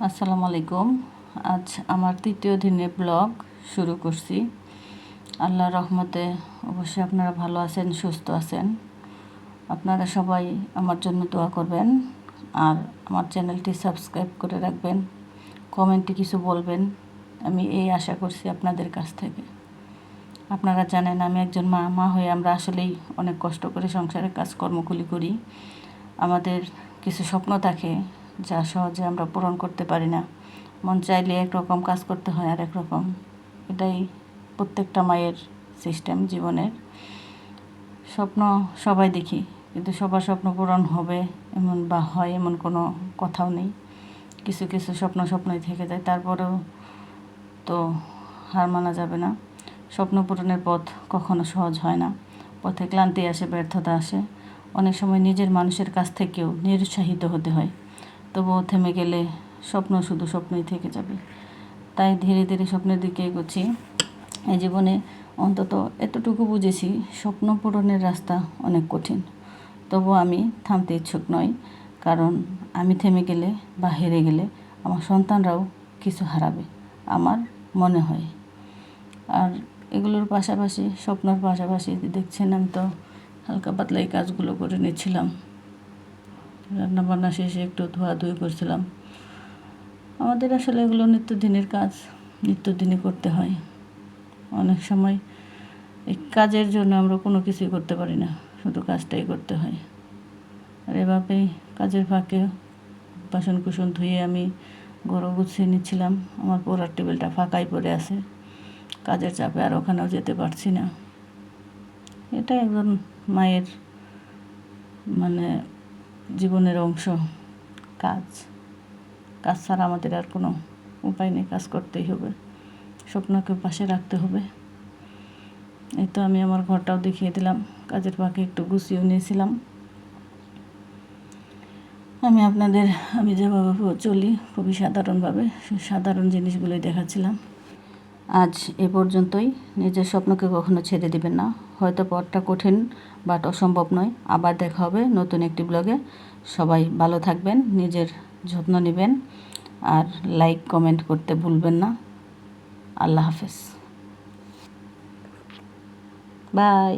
আসসালামু আলাইকুম। আজ আমার তৃতীয় দিনের ব্লগ শুরু করছি। আল্লাহর রহমতে অবশ্যই আপনারা ভালো আছেন, সুস্থ আছেন। আপনারা সবাই আমার জন্য দোয়া করবেন আর আমার চ্যানেলটি সাবস্ক্রাইব করে রাখবেন, কমেন্টে কিছু বলবেন, আমি এই আশা করছি আপনাদের কাছ থেকে। আপনারা জানেন আমি একজন মা হয়ে আমরা আসলেই অনেক কষ্ট করে সংসারের কাজকর্মগুলি করি। আমাদের কিছু স্বপ্ন থাকে যা সহজে আমরা পূরণ করতে পারি না। মন চাইলে একরকম কাজ করতে হয় আর একরকম। এটাই প্রত্যেকটা মায়ের সিস্টেম জীবনের। স্বপ্ন সবাই দেখি, কিন্তু সবার স্বপ্ন পূরণ হবে এমন বা হয় এমন কোনো কথাও নেই। কিছু কিছু স্বপ্নই থেকে যায়, তারপরেও তো হার মানা যাবে না। স্বপ্ন পূরণের পথ কখনো সহজ হয় না, পথে ক্লান্তি আসে, ব্যর্থতা আসে, অনেক সময় নিজের মানুষের কাছ থেকেও নিরুৎসাহিত হতে হয়। তবুও থেমে গেলে স্বপ্ন শুধু স্বপ্নই থেকে যাবে। তাই ধীরে ধীরে স্বপ্নের দিকে এগোচ্ছি। এই জীবনে অন্তত এতটুকু বুঝেছি, স্বপ্ন পূরণের রাস্তা অনেক কঠিন। তবু আমি থামতে ইচ্ছুক নই, কারণ আমি থেমে গেলে বা হেরে গেলে আমার সন্তানরাও কিছু হারাবে আমার মনে হয়। আর এগুলোর পাশাপাশি, স্বপ্নের পাশাপাশি দেখছেন আমি তো হালকা পাতলা এই কাজগুলো করে নিচ্ছিলাম। রান্নাবান্না শেষে একটু ধোয়াধুয়ি করছিলাম। আমাদের আসলে এগুলো নিত্যদিনের কাজ, নিত্যদিনই করতে হয়। অনেক সময় এই কাজের জন্য আমরা কোনো কিছুই করতে পারি না, শুধু কাজটাই করতে হয়। আর এভাবেই কাজের ফাঁকে বাসন কুসন ধুয়ে আমি ঘরও গুছিয়ে নিচ্ছিলাম। আমার পড়ার টেবিলটা ফাঁকাই পড়ে আছে, কাজের চাপে আর ওখানেও যেতে পারছি না। এটা একজন মায়ের জীবনের অংশ। কাজ ছাড়া আমাদের আর কোনো উপায় নেই, কাজ করতেই হবে, স্বপ্নকে পাশে রাখতে হবে। এই তো আমি আমার ঘরটাও দেখিয়ে দিলাম, কাজের ফাঁকে একটু গুছিয়েও নিয়েছিলাম। আমি যেভাবে চলি খুবই সাধারণভাবে, সাধারণ জিনিসগুলোই দেখাচ্ছিলাম। আজ এ পর্যন্তই। নিজের স্বপ্নকে কখনো ছেড়ে দিবেন না। হয়তো পথটা কঠিন বাট অসম্ভব নয়। আবার দেখা হবে নতুন একটি ব্লগে। সবাই ভালো থাকবেন, নিজের যত্ন নেবেন আর লাইক কমেন্ট করতে ভুলবেন না। আল্লাহ হাফেজ, বাই।